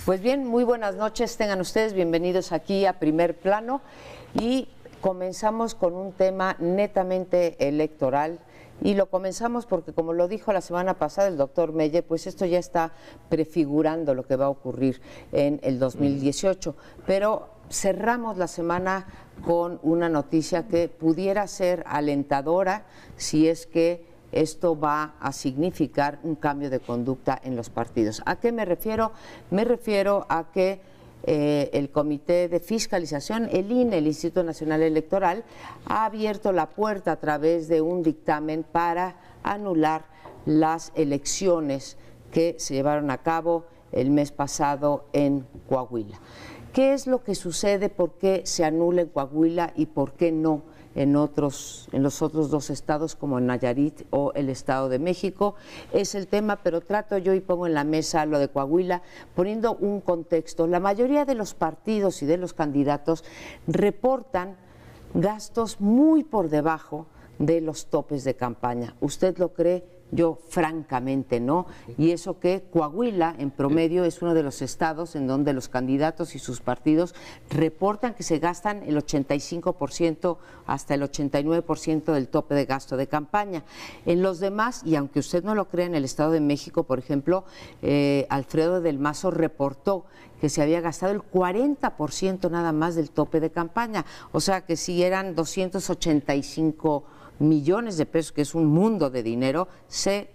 Pues bien, muy buenas noches, tengan ustedes bienvenidos aquí a Primer Plano y comenzamos con un tema netamente electoral y lo comenzamos porque, como lo dijo la semana pasada el doctor Meyer, pues esto ya está prefigurando lo que va a ocurrir en el 2018, pero cerramos la semana con una noticia que pudiera ser alentadora si es que esto va a significar un cambio de conducta en los partidos. ¿A qué me refiero? Me refiero a que el Comité de Fiscalización, el INE, el Instituto Nacional Electoral, ha abierto la puerta a través de un dictamen para anular las elecciones que se llevaron a cabo el mes pasado en Coahuila. ¿Qué es lo que sucede? ¿Por qué se anula en Coahuila y por qué no en los otros dos estados como en Nayarit o el Estado de México? Es el tema, pero trato yo y pongo en la mesa lo de Coahuila, poniendo un contexto. La mayoría de los partidos y de los candidatos reportan gastos muy por debajo de los topes de campaña. ¿Usted lo cree? Yo francamente no, y eso que Coahuila en promedio es uno de los estados en donde los candidatos y sus partidos reportan que se gastan el 85% hasta el 89% del tope de gasto de campaña. En los demás, y aunque usted no lo crea, en el Estado de México, por ejemplo, Alfredo del Mazo reportó que se había gastado el 40% nada más del tope de campaña, o sea que si eran 285 millones de pesos, que es un mundo de dinero, se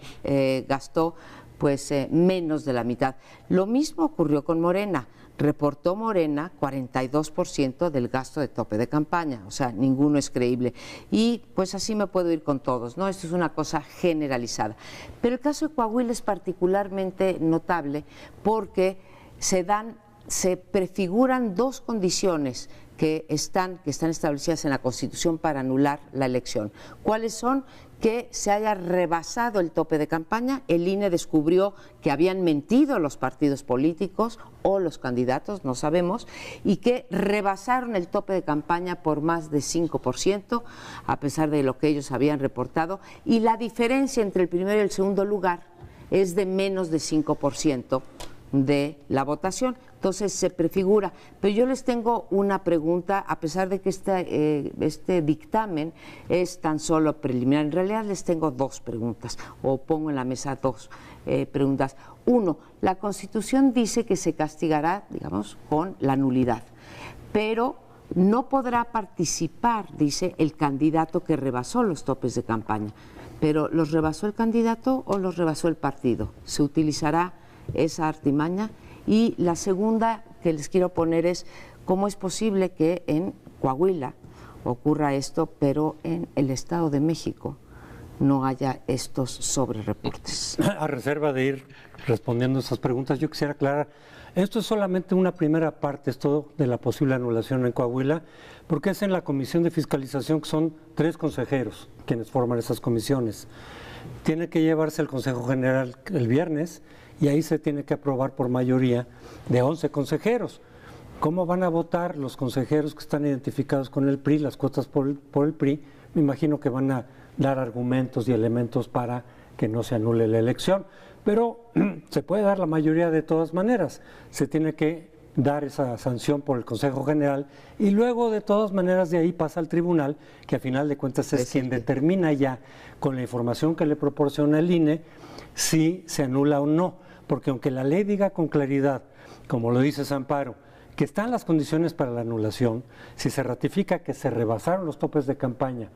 gastó pues menos de la mitad. Lo mismo ocurrió con Morena. Reportó Morena 42% del gasto de tope de campaña, o sea, ninguno es creíble. Y pues así me puedo ir con todos, ¿no? Esto es una cosa generalizada. Pero el caso de Coahuila es particularmente notable porque se prefiguran dos condiciones que están establecidas en la Constitución para anular la elección. ¿Cuáles son? Que se haya rebasado el tope de campaña. El INE descubrió que habían mentido los partidos políticos o los candidatos, no sabemos, y que rebasaron el tope de campaña por más de 5%, a pesar de lo que ellos habían reportado, y la diferencia entre el primero y el segundo lugar es de menos de 5% de la votación. Entonces se prefigura, pero yo les tengo una pregunta, a pesar de que este dictamen es tan solo preliminar. En realidad les tengo dos preguntas, o pongo en la mesa dos preguntas. Uno, la Constitución dice que se castigará, digamos, con la nulidad, pero no podrá participar, dice, el candidato que rebasó los topes de campaña. Pero ¿los rebasó el candidato o los rebasó el partido? ¿Se utilizará esa artimaña? Y la segunda que les quiero poner es cómo es posible que en Coahuila ocurra esto, pero en el Estado de México no haya estos sobrereportes. A reserva de ir respondiendo esas preguntas, yo quisiera aclarar, esto es solamente una primera parte, esto de la posible anulación en Coahuila, porque es en la Comisión de Fiscalización, que son 3 consejeros quienes forman esas comisiones. Tiene que llevarse el Consejo General el viernes, y ahí se tiene que aprobar por mayoría de 11 consejeros. ¿Cómo van a votar los consejeros que están identificados con el PRI, las cuotas por el PRI? Me imagino que van a dar argumentos y elementos para que no se anule la elección, pero se puede dar la mayoría de todas maneras. Se tiene que dar esa sanción por el Consejo General y luego de todas maneras de ahí pasa al tribunal, que a final de cuentas es quien determina ya con la información que le proporciona el INE si se anula o no. Porque aunque la ley diga con claridad, como lo dice Amparo, que están las condiciones para la anulación, si se ratifica que se rebasaron los topes de campaña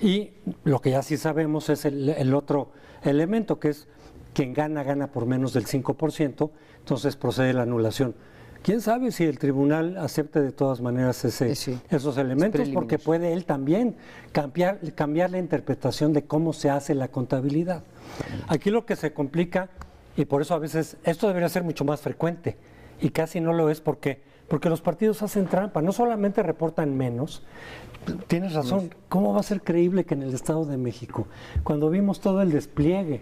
y lo que ya sí sabemos es el otro elemento, que es quien gana por menos del 5%, entonces procede la anulación. ¿Quién sabe si el tribunal acepte de todas maneras esos elementos? Porque puede él también cambiar la interpretación de cómo se hace la contabilidad. Aquí lo que se complica, y por eso a veces esto debería ser mucho más frecuente, y casi no lo es porque los partidos hacen trampa, no solamente reportan menos. Tienes razón, ¿cómo va a ser creíble que en el Estado de México, cuando vimos todo el despliegue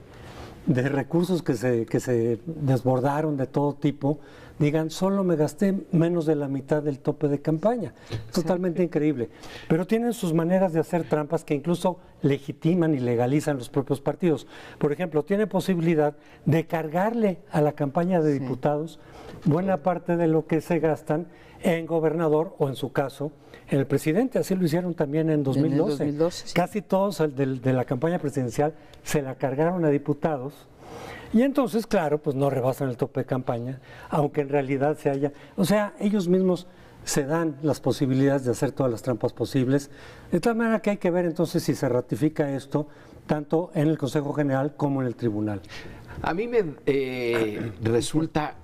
de recursos que se desbordaron de todo tipo, digan, solo me gasté menos de la mitad del tope de campaña. Totalmente increíble. Pero tienen sus maneras de hacer trampas que incluso legitiman y legalizan los propios partidos. Por ejemplo, tiene posibilidad de cargarle a la campaña de diputados buena parte de lo que se gastan en gobernador o en su caso en el presidente. Así lo hicieron también en 2012. 2012 sí. Casi todos de la campaña presidencial se la cargaron a diputados. Y entonces, claro, pues no rebasan el tope de campaña, aunque en realidad se haya... O sea, ellos mismos se dan las posibilidades de hacer todas las trampas posibles. De tal manera que hay que ver entonces si se ratifica esto tanto en el Consejo General como en el Tribunal. A mí me resulta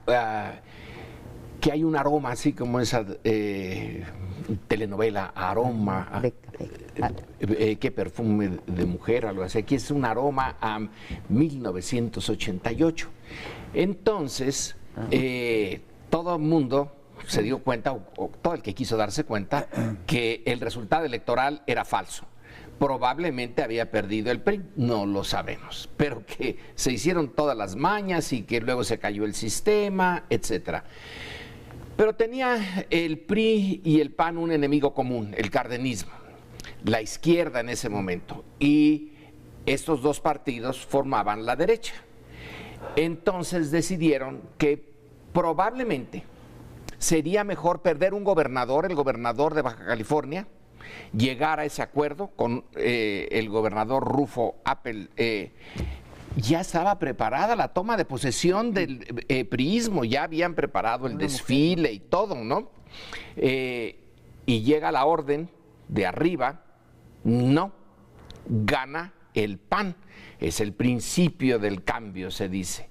que hay un aroma, así como esa telenovela, Aroma, qué perfume de mujer, algo así. Aquí es un aroma a 1988. Entonces, todo el mundo se dio cuenta, o todo el que quiso darse cuenta, que el resultado electoral era falso. Probablemente había perdido el PRI, no lo sabemos, pero que se hicieron todas las mañas y que luego se cayó el sistema, etcétera. Pero tenía el PRI y el PAN un enemigo común, el cardenismo, la izquierda en ese momento, y estos dos partidos formaban la derecha. Entonces decidieron que probablemente sería mejor perder un gobernador, el gobernador de Baja California, llegar a ese acuerdo con el gobernador Rufo Appel. Ya estaba preparada la toma de posesión del priismo, ya habían preparado el desfile y todo, ¿no? Y llega la orden de arriba, no, gana el PAN, es el principio del cambio, se dice.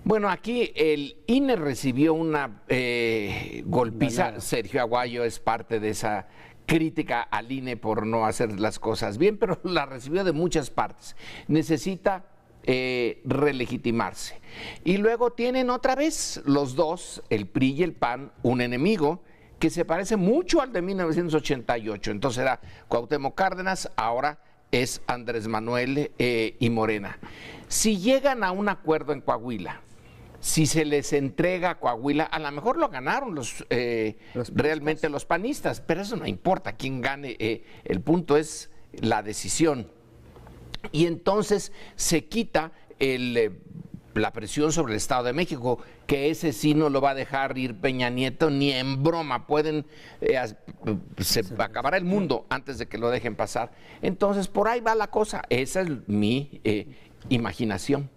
Bueno, aquí el INE recibió una golpiza. Sergio Aguayo es parte de esa crítica al INE por no hacer las cosas bien, pero la recibió de muchas partes. Necesita relegitimarse. Y luego tienen otra vez los dos, el PRI y el PAN, un enemigo que se parece mucho al de 1988. Entonces era Cuauhtémoc Cárdenas, ahora es Andrés Manuel y Morena. Si llegan a un acuerdo en Coahuila, si se les entrega a Coahuila, a lo mejor lo ganaron realmente los panistas, pero eso no importa quién gane, el punto es la decisión. Y entonces se quita la presión sobre el Estado de México, que ese sí no lo va a dejar ir Peña Nieto ni en broma, se acabará el mundo antes de que lo dejen pasar. Entonces por ahí va la cosa, esa es mi imaginación.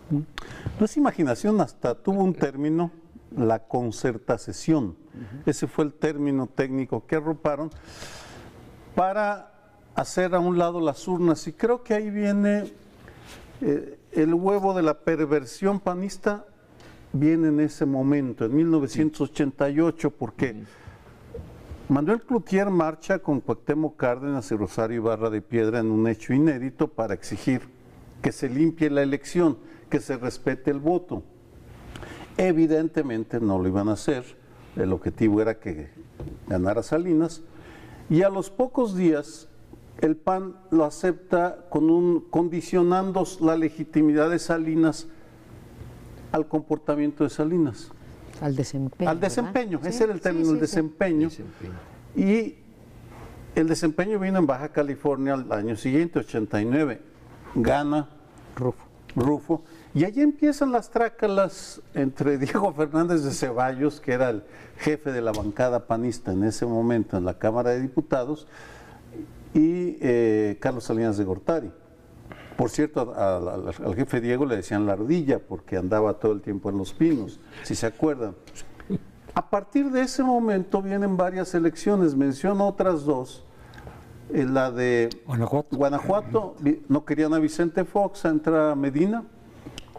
No es imaginación, hasta tuvo un término, la concertación. Ese fue el término técnico que arroparon para hacer a un lado las urnas, y creo que ahí viene el huevo de la perversión panista, viene en ese momento, en 1988, porque Manuel Cloutier marcha con Cuauhtémoc Cárdenas y Rosario Ibarra de Piedra en un hecho inédito para exigir que se limpie la elección, que se respete el voto. Evidentemente no lo iban a hacer, el objetivo era que ganara Salinas, y a los pocos días el PAN lo acepta condicionando la legitimidad de Salinas al comportamiento de Salinas. Al desempeño. Al desempeño, ¿verdad? ese era el término, el desempeño. Y el desempeño vino en Baja California al año siguiente, 89. Gana Rufo. Y allí empiezan las trácalas entre Diego Fernández de Ceballos, que era el jefe de la bancada panista en ese momento en la Cámara de Diputados, y Carlos Salinas de Gortari. Por cierto, al jefe Diego le decían la ardilla porque andaba todo el tiempo en Los Pinos, si se acuerdan. A partir de ese momento vienen varias elecciones, menciono otras dos. La de Guanajuato, no querían a Vicente Fox, entra Medina,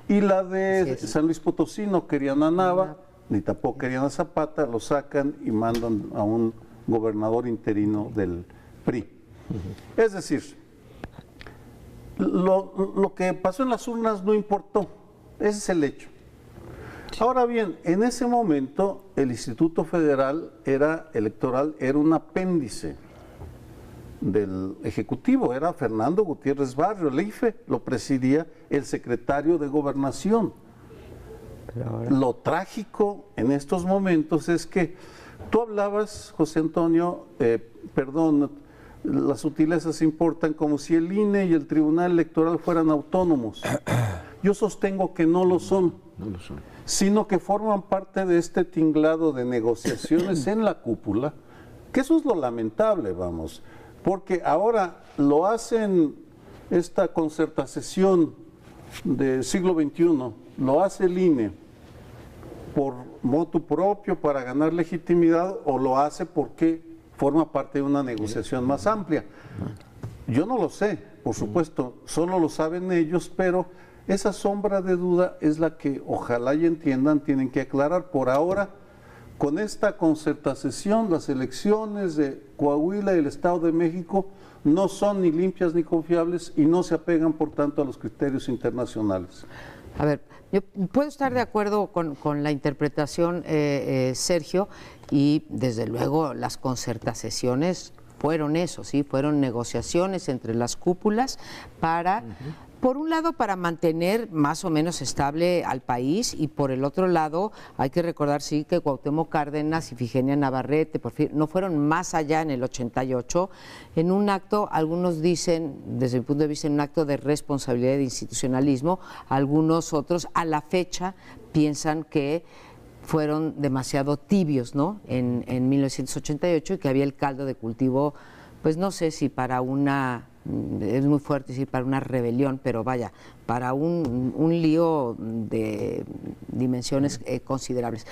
y la de San Luis Potosí, no querían a Nava, ni tampoco querían a Zapata, lo sacan y mandan a un gobernador interino del PRI. Es decir, lo que pasó en las urnas no importó, ese es el hecho. Ahora bien, en ese momento el Instituto Federal Electoral era un apéndice del Ejecutivo, era Fernando Gutiérrez Barrio, el IFE lo presidía el secretario de Gobernación. Lo trágico en estos momentos es que tú hablabas, José Antonio, las sutilezas importan, como si el INE y el Tribunal Electoral fueran autónomos. Yo sostengo que no lo son, sino que forman parte de este tinglado de negociaciones en la cúpula, que eso es lo lamentable, vamos, porque ahora lo hacen esta concertación del siglo XXI, lo hace el INE por motu propio para ganar legitimidad o lo hace porque forma parte de una negociación más amplia. Yo no lo sé, por supuesto, solo lo saben ellos, pero esa sombra de duda es la que ojalá y entiendan, tienen que aclarar. Por ahora, con esta concertación, las elecciones de Coahuila y el Estado de México no son ni limpias ni confiables y no se apegan, por tanto, a los criterios internacionales. A ver, yo puedo estar de acuerdo con la interpretación, Sergio, y desde luego las concertaciones fueron eso, sí, fueron negociaciones entre las cúpulas para, por un lado, para mantener más o menos estable al país, y por el otro lado, hay que recordar, sí, que Cuauhtémoc Cárdenas y Ifigenia Navarrete no fueron más allá en el 88, en un acto, algunos dicen, desde mi punto de vista, en un acto de responsabilidad y de institucionalismo, algunos otros, a la fecha, piensan que fueron demasiado tibios, ¿no?, en 1988, y que había el caldo de cultivo, pues no sé si para una, es muy fuerte decir para una rebelión, pero vaya, para un lío de dimensiones considerables.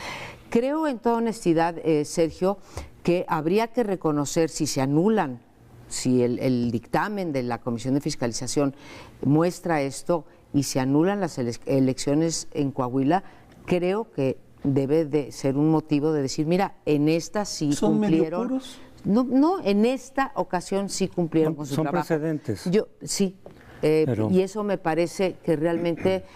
Creo, en toda honestidad, Sergio, que habría que reconocer, si se anulan, si el dictamen de la Comisión de Fiscalización muestra esto y se anulan las elecciones en Coahuila, creo que debe de ser un motivo de decir, mira, en esta sí ¿Son cumplieron. medio puros? No, en esta ocasión sí cumplieron con su trabajo. Son precedentes. Sí, Pero... y eso me parece que realmente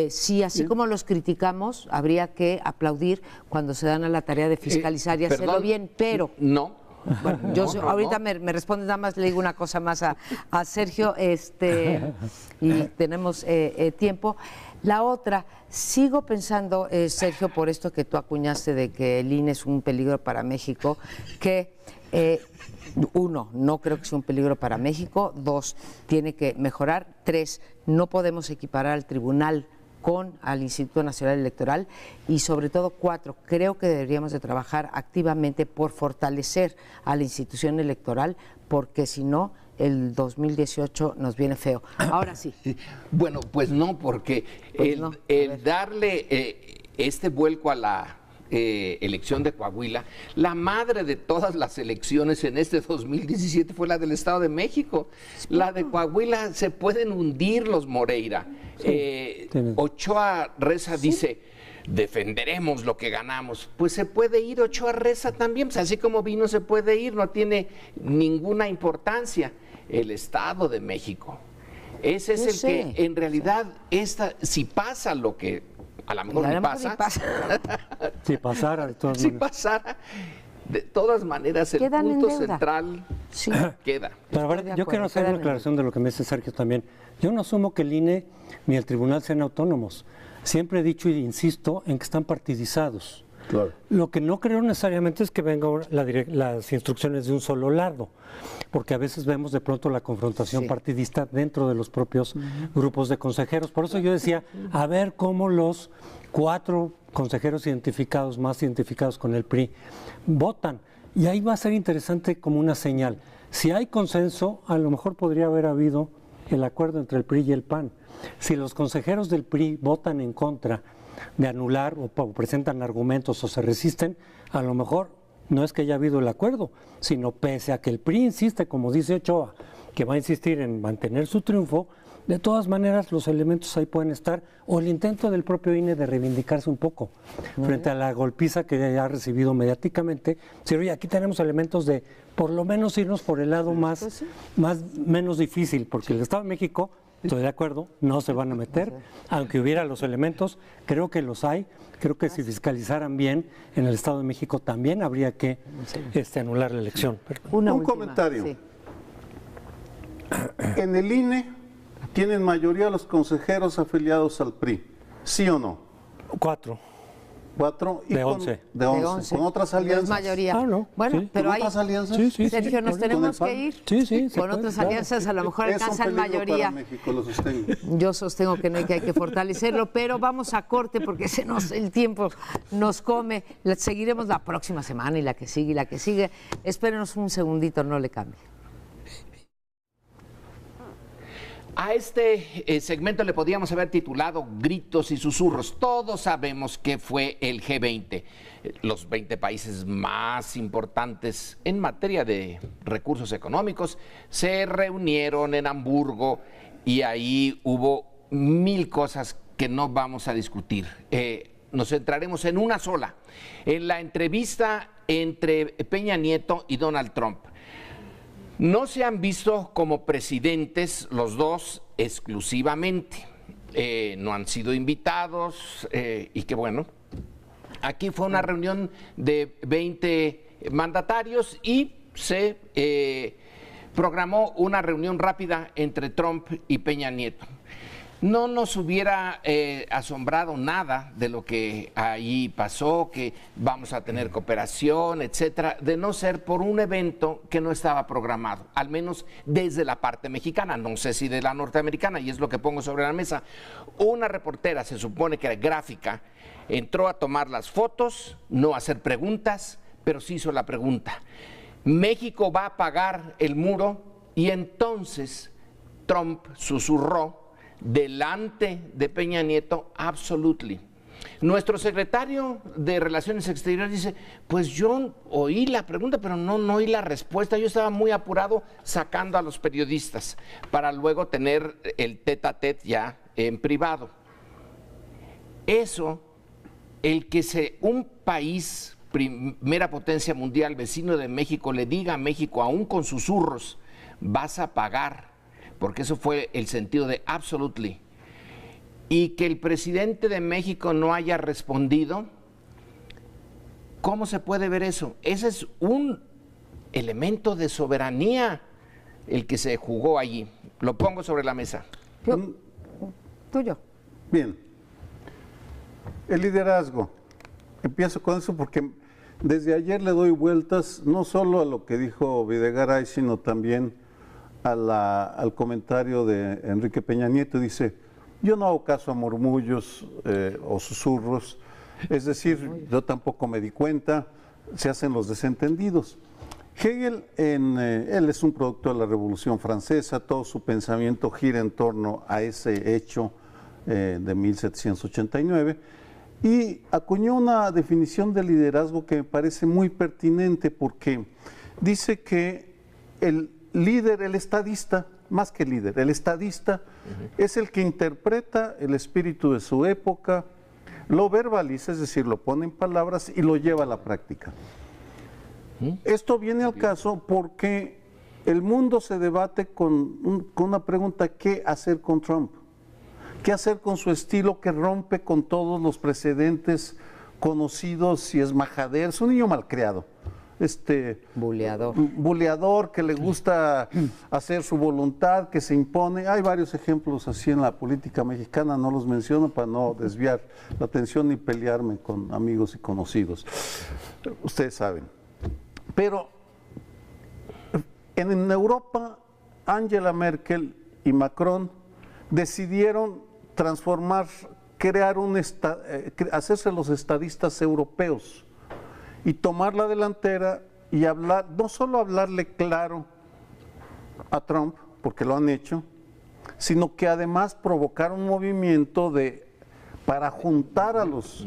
sí, así como los criticamos, habría que aplaudir cuando se dan a la tarea de fiscalizar y hacerlo bien, pero... No. Bueno, yo ahorita me responde, nada más le digo una cosa más a Sergio, y tenemos tiempo. La otra, sigo pensando, Sergio, por esto que tú acuñaste de que el INE es un peligro para México, que uno, no creo que sea un peligro para México; dos, tiene que mejorar; tres, no podemos equiparar al tribunal al Instituto Nacional Electoral; y sobre todo, cuatro, creo que deberíamos de trabajar activamente por fortalecer a la institución electoral, porque si no, el 2018 nos viene feo. Ahora sí. Bueno, pues no, porque Pues no, el darle este vuelco a la elección de Coahuila, la madre de todas las elecciones en este 2017 fue la del Estado de México. La de Coahuila se pueden hundir los Moreira. Ochoa Reza dice: defenderemos lo que ganamos. Pues se puede ir Ochoa Reza también, pues así como vino se puede ir, no tiene ninguna importancia. El Estado de México, ese es que en realidad si pasa lo que a lo mejor ni pasa. Si pasara, de todas si maneras. pasara, de todas maneras el punto central queda. Pero a ver, yo quiero hacer una aclaración de lo que me dice Sergio también. Yo no asumo que el INE ni el tribunal sean autónomos. Siempre he dicho y insisto en que están partidizados. Claro. Lo que no creo necesariamente es que vengan las instrucciones de un solo lado, porque a veces vemos de pronto la confrontación partidista dentro de los propios grupos de consejeros. Por eso yo decía, a ver cómo los 4 consejeros más identificados con el PRI, votan. Y ahí va a ser interesante como una señal. Si hay consenso, a lo mejor podría haber habido el acuerdo entre el PRI y el PAN. Si los consejeros del PRI votan en contra de anular o presentan argumentos o se resisten, a lo mejor no es que haya habido el acuerdo, sino pese a que el PRI insiste, como dice Ochoa, que va a insistir en mantener su triunfo, de todas maneras los elementos ahí pueden estar, o el intento del propio INE de reivindicarse un poco frente a la golpiza que ya ha recibido mediáticamente. Si oye, aquí tenemos elementos de por lo menos irnos por el lado menos difícil, porque el Estado de México, estoy de acuerdo, no se van a meter, aunque hubiera los elementos, creo que los hay. Creo que si fiscalizaran bien en el Estado de México también habría que anular la elección. Un comentario. Sí. En el INE tienen mayoría los consejeros afiliados al PRI, ¿sí o no? 4. 4 y De con, 11. de 11. Con otras No es alianzas. mayoría. Ah, no, Bueno, sí. pero ¿Con hay... otras alianzas? Sí, Sergio, nos ¿Con tenemos el PAN? que ir. Sí, se Con puede, otras claro. alianzas a lo mejor Es un alcanzan peligro mayoría. para México, lo sostengo. Yo sostengo que no hay que fortalecerlo, pero vamos a corte porque el tiempo nos come. Seguiremos la próxima semana y la que sigue y la que sigue. Espérenos un segundito, no le cambie. A este segmento le podríamos haber titulado Gritos y Susurros. Todos sabemos que fue el G20, los 20 países más importantes en materia de recursos económicos, se reunieron en Hamburgo y ahí hubo 1000 cosas que no vamos a discutir. Nos centraremos en una sola, en la entrevista entre Peña Nieto y Donald Trump. No se han visto como presidentes los dos exclusivamente, no han sido invitados y que bueno, aquí fue una reunión de 20 mandatarios y se programó una reunión rápida entre Trump y Peña Nieto. No nos hubiera asombrado nada de lo que ahí pasó, que vamos a tener cooperación, etcétera, de no ser por un evento que no estaba programado, al menos desde la parte mexicana, no sé si de la norteamericana, y es lo que pongo sobre la mesa. Una reportera, se supone que era gráfica, entró a tomar las fotos, no a hacer preguntas, pero sí hizo la pregunta. ¿México va a pagar el muro? Y entonces Trump susurró delante de Peña Nieto, absolutely. Nuestro secretario de Relaciones Exteriores dice, pues yo oí la pregunta, pero no oí la respuesta. Yo estaba muy apurado sacando a los periodistas para luego tener el tete a tete ya en privado. Eso, un país, primera potencia mundial, vecino de México, le diga a México, aún con susurros, vas a pagar, porque eso fue el sentido de absolutely, y que el presidente de México no haya respondido, ¿cómo se puede ver eso? Ese es un elemento de soberanía el que se jugó allí. Lo pongo sobre la mesa. Tuyo. Bien. El liderazgo. Empiezo con eso porque desde ayer le doy vueltas no solo a lo que dijo Videgaray, sino también al comentario de Enrique Peña Nieto. Dice, yo no hago caso a murmullos o susurros, es decir, yo tampoco me di cuenta, se hacen los desentendidos. Hegel, él es un producto de la Revolución Francesa, todo su pensamiento gira en torno a ese hecho de 1789, y acuñó una definición de liderazgo que me parece muy pertinente porque dice que el líder, el estadista, más que líder, el estadista es el que interpreta el espíritu de su época, lo verbaliza, es decir, lo pone en palabras y lo lleva a la práctica. Esto viene al caso porque el mundo se debate con una pregunta: ¿qué hacer con Trump? ¿Qué hacer con su estilo que rompe con todos los precedentes conocidos? Si es majadero, es un niño malcriado. Buleador, que le gusta hacer su voluntad, que se impone. Hay varios ejemplos así en la política mexicana, no los menciono para no desviar la atención ni pelearme con amigos y conocidos. Ustedes saben. Pero en Europa, Angela Merkel y Macron decidieron transformar, hacerse los estadistas europeos y tomar la delantera y hablar, no solo hablarle claro a Trump, porque lo han hecho, sino que además provocar un movimiento para juntar a los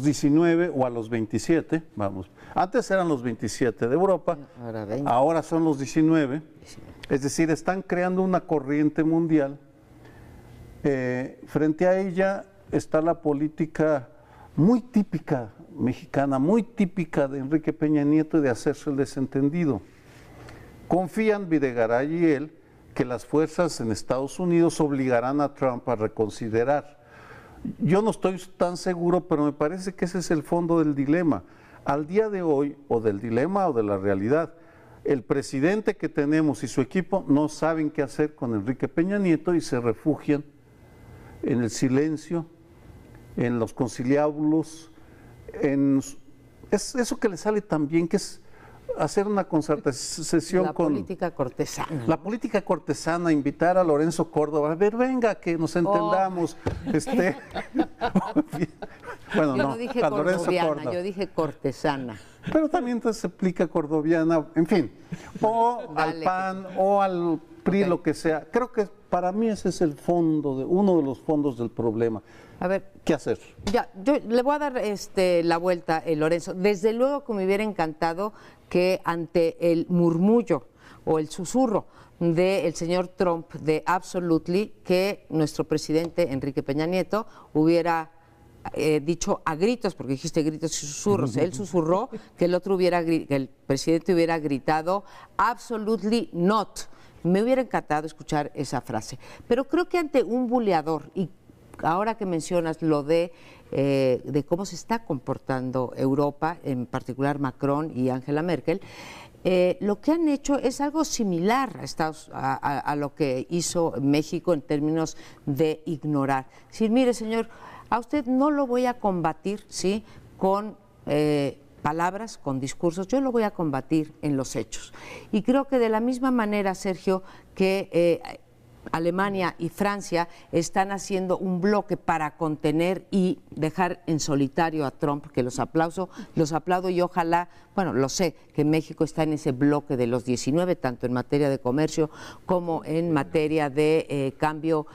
19 o a los 27, vamos, antes eran los 27 de Europa, ahora son los 19, es decir, están creando una corriente mundial. Frente a ella está la política muy típica mexicana, muy típica de Enrique Peña Nieto, de hacerse el desentendido. Confían Videgaray y él que las fuerzas en Estados Unidos obligarán a Trump a reconsiderar. Yo no estoy tan seguro, pero me parece que ese es el fondo del dilema. Al día de hoy, o del dilema o de la realidad, el presidente que tenemos y su equipo no saben qué hacer con Enrique Peña Nieto y se refugian en el silencio, en los conciliábulos, es eso que le sale tan bien, que es hacer una concertación con... La política cortesana. La política cortesana, invitar a Lorenzo Córdoba, a ver, venga, que nos entendamos. Bueno, yo no, no dije a Lorenzo cordoviana, Córdoba. yo dije cortesana. Pero también entonces se aplica cordoviana, en fin, o al PAN o al PRI, Ok. lo que sea. Creo que para mí ese es el fondo, uno de los fondos del problema. A ver, ¿Qué hacer? ya, yo le voy a dar la vuelta, Lorenzo. Desde luego que me hubiera encantado que ante el murmullo o el susurro del señor Trump de absolutely, que nuestro presidente Enrique Peña Nieto hubiera dicho a gritos, porque dijiste gritos y susurros, él susurró que que el presidente hubiera gritado absolutely not. Me hubiera encantado escuchar esa frase. Pero creo que ante un buleador, y ahora que mencionas lo de cómo se está comportando Europa, en particular Macron y Angela Merkel, lo que han hecho es algo similar a lo que hizo México en términos de ignorar. Decir, mire, señor, a usted no lo voy a combatir, ¿sí?, con palabras, con discursos, yo lo voy a combatir en los hechos. Y creo que de la misma manera, Sergio, que Alemania y Francia están haciendo un bloque para contener y dejar en solitario a Trump, que los aplaudo y ojalá, bueno, lo sé, que México está en ese bloque de los 19, tanto en materia de comercio como en materia de cambio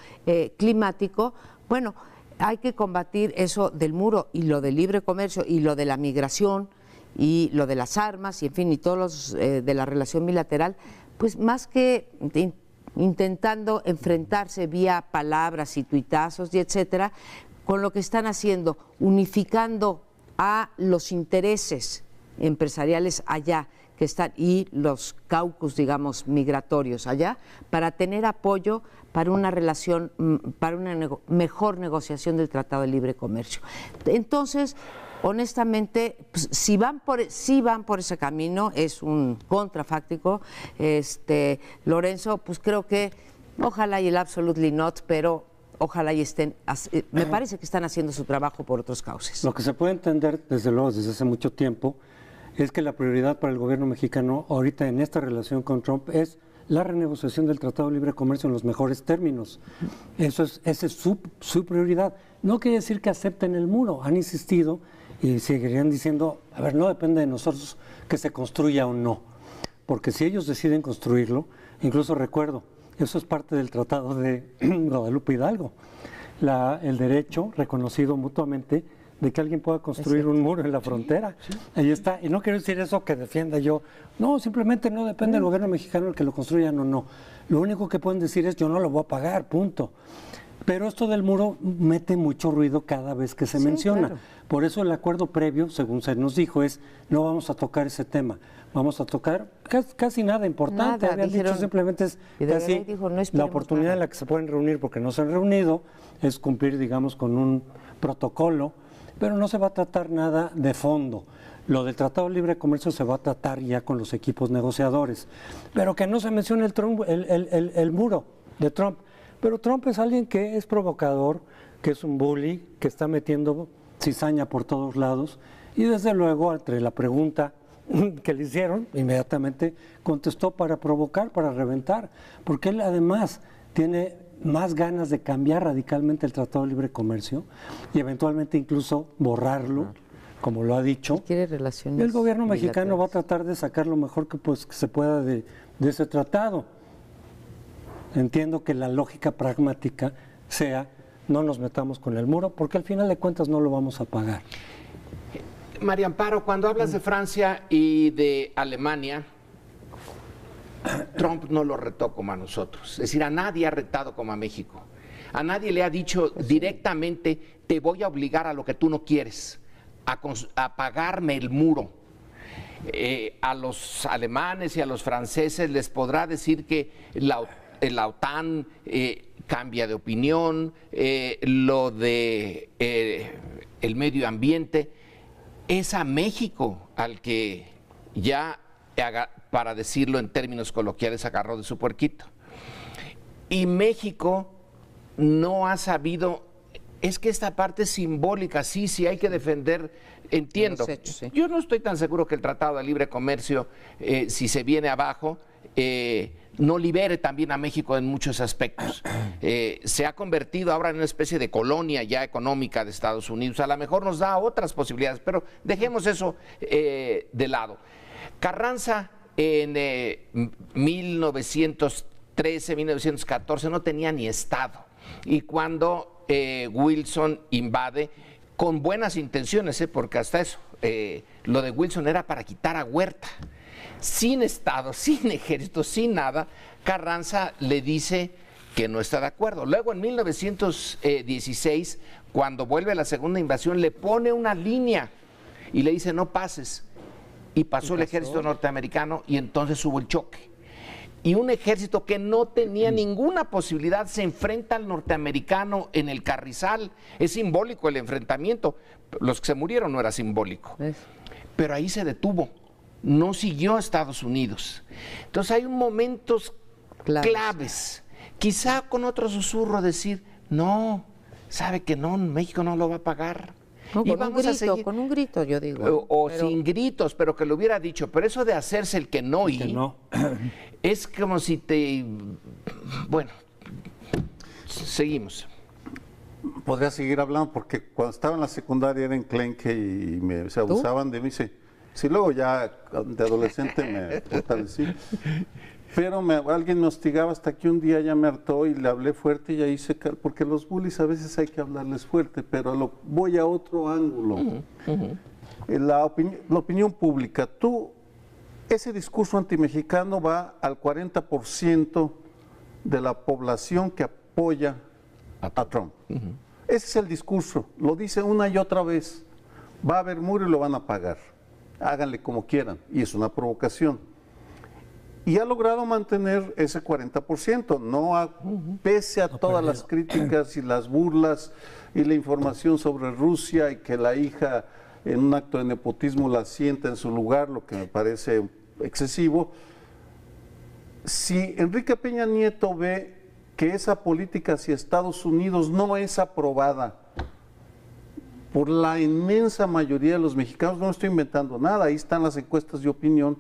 climático. Bueno, hay que combatir eso del muro y lo del libre comercio y lo de la migración y lo de las armas y, en fin, y todos los de la relación bilateral, pues más que intentando enfrentarse vía palabras y tuitazos y etcétera, con lo que están haciendo, unificando a los intereses empresariales allá que están y los caucus, digamos, migratorios allá, para tener apoyo para una relación, para una mejor negociación del Tratado de Libre Comercio. Entonces, honestamente, pues, si van por ese camino, es un contrafáctico, Lorenzo, pues creo que ojalá y el absolutely not, pero ojalá y estén, me parece que están haciendo su trabajo por otros cauces. Lo que se puede entender, desde luego, desde hace mucho tiempo, es que la prioridad para el gobierno mexicano ahorita en esta relación con Trump es la renegociación del Tratado de Libre Comercio en los mejores términos. Esa es su prioridad. No quiere decir que acepten el muro, han insistido y seguirían diciendo, a ver, no depende de nosotros que se construya o no, porque si ellos deciden construirlo, incluso recuerdo, eso es parte del Tratado de Guadalupe Hidalgo, el derecho reconocido mutuamente de que alguien pueda construir un muro en la frontera. Sí. Ahí está. Y no quiero decir eso que defienda yo. No, simplemente no depende del gobierno mexicano el que lo construyan o no. Lo único que pueden decir es yo no lo voy a pagar, punto. Pero esto del muro mete mucho ruido cada vez que se menciona. Claro. Por eso el acuerdo previo, según se nos dijo, es no vamos a tocar ese tema. Vamos a tocar casi nada importante. Nada, habían dicho simplemente es casi dijo, no la oportunidad en la que se pueden reunir porque no se han reunido, es cumplir, digamos, con un protocolo, pero no se va a tratar nada de fondo. Lo del Tratado de Libre Comercio se va a tratar ya con los equipos negociadores. Pero que no se mencione el muro de Trump. Pero Trump es alguien que es provocador, que es un bully, que está metiendo cizaña por todos lados. Y desde luego, entre la pregunta que le hicieron, inmediatamente contestó para provocar, para reventar. Porque él además tiene más ganas de cambiar radicalmente el Tratado de Libre Comercio y eventualmente incluso borrarlo, como lo ha dicho. Quiere relaciones el gobierno mexicano va a tratar de sacar lo mejor que se pueda de ese tratado. Entiendo que la lógica pragmática sea no nos metamos con el muro porque al final de cuentas no lo vamos a pagar. María Amparo, cuando hablas de Francia y de Alemania, Trump no lo retó como a nosotros. Es decir, a nadie ha retado como a México. A nadie le ha dicho directamente, te voy a obligar a lo que tú no quieres, a pagarme el muro. A los alemanes y a los franceses les podrá decir que la OTAN cambia de opinión, lo de el medio ambiente. Es a México al que ya, para decirlo en términos coloquiales, agarró de su puerquito. Y México no ha sabido es que esta parte es simbólica, sí hay que defender, entiendo. Los hechos, sí. Yo no estoy tan seguro que el Tratado de Libre Comercio, si se viene abajo, no libere también a México en muchos aspectos. Se ha convertido ahora en una especie de colonia ya económica de Estados Unidos. A lo mejor nos da otras posibilidades, pero dejemos eso de lado. Carranza en 1913, 1914 no tenía ni Estado. Y cuando Wilson invade, con buenas intenciones, porque hasta eso, lo de Wilson era para quitar a Huerta. Sin Estado, sin ejército, sin nada, Carranza le dice que no está de acuerdo. Luego, en 1916, cuando vuelve a la segunda invasión, le pone una línea y le dice no pases. Y pasó el ejército norteamericano y entonces hubo el choque. Y un ejército que no tenía ninguna posibilidad se enfrenta al norteamericano en el Carrizal. Es simbólico el enfrentamiento. Los que se murieron no era simbólico. Pero ahí se detuvo. No siguió a Estados Unidos. Entonces hay momentos claves. Quizá con otro susurro decir, no, sabe que no, México no lo va a pagar. No, y vamos a seguir. Con un grito, yo digo. Pero sin gritos, pero que lo hubiera dicho. Pero eso de hacerse el que no es como si te... Bueno, seguimos. Podría seguir hablando porque cuando estaba en la secundaria era enclenque y se abusaban de mí. Sí, luego ya de adolescente me fortalecí. Pero alguien me hostigaba hasta que un día ya me hartó y le hablé fuerte y ahí porque los bullies a veces hay que hablarles fuerte, pero voy a otro ángulo. La opinión pública. Ese discurso antimexicano va al 40% de la población que apoya a Trump. Ese es el discurso, lo dice una y otra vez. Va a haber muro y lo van a pagar. Háganle como quieran, y es una provocación. Y ha logrado mantener ese 40%, pese a todas las críticas y las burlas y la información sobre Rusia y que la hija en un acto de nepotismo la sienta en su lugar, lo que me parece excesivo. Si Enrique Peña Nieto ve que esa política hacia Estados Unidos no es aprobada por la inmensa mayoría de los mexicanos, no estoy inventando nada, ahí están las encuestas de opinión,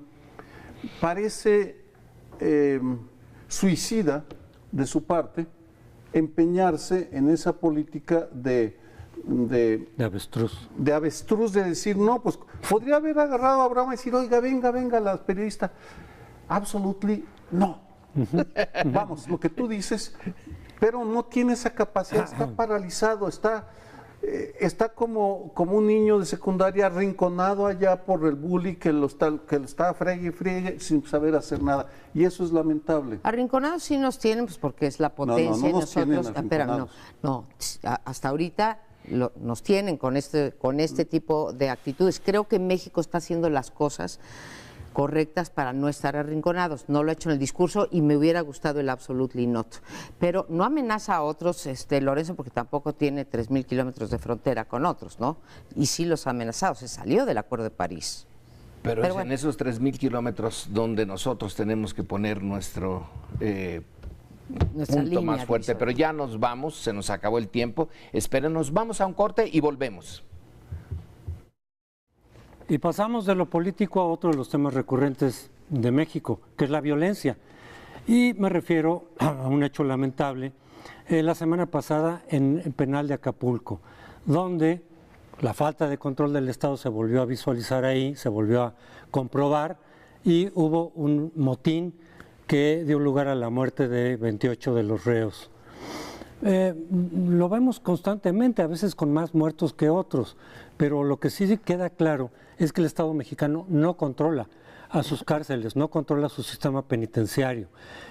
parece suicida de su parte empeñarse en esa política de avestruz. De avestruz, de decir, no, pues podría haber agarrado a Abraham y decir, oiga, venga, la periodista. Absolutely no. Vamos, lo que tú dices, pero no tiene esa capacidad, está paralizado, está como un niño de secundaria arrinconado allá por el bully que lo está friegue sin saber hacer nada, y eso es lamentable. Arrinconados sí nos tienen, pues porque es la potencia y nosotros, hasta ahorita nos tienen con este tipo de actitudes. Creo que México está haciendo las cosas correctas para no estar arrinconados. No lo ha hecho en el discurso y me hubiera gustado el absolutely not. Pero no amenaza a otros, Lorenzo, porque tampoco tiene 3,000 kilómetros de frontera con otros, ¿no? Y sí los ha amenazado, se salió del Acuerdo de París. Pero es en esos 3,000 kilómetros donde nosotros tenemos que poner nuestro punto más fuerte. Pero ya nos vamos, se nos acabó el tiempo. Espérenos, vamos a un corte y volvemos. Y pasamos de lo político a otro de los temas recurrentes de México, que es la violencia. Y me refiero a un hecho lamentable, la semana pasada en el penal de Acapulco, donde la falta de control del Estado se volvió a visualizar ahí, se volvió a comprobar, y hubo un motín que dio lugar a la muerte de 28 de los reos. Lo vemos constantemente, a veces con más muertos que otros, pero lo que sí queda claro es que el Estado mexicano no controla a sus cárceles, no controla su sistema penitenciario.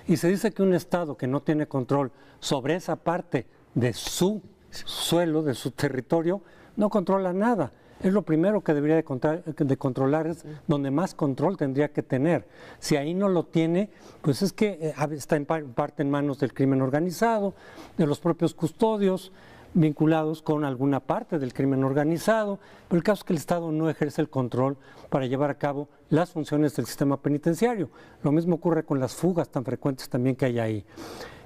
Y se dice que un Estado que no tiene control sobre esa parte de su suelo, de su territorio, no controla nada. Es lo primero que debería de controlar, es donde más control tendría que tener. Si ahí no lo tiene, pues es que está en parte en manos del crimen organizado, de los propios custodios, vinculados con alguna parte del crimen organizado, pero el caso es que el Estado no ejerce el control para llevar a cabo las funciones del sistema penitenciario. Lo mismo ocurre con las fugas tan frecuentes también que hay ahí.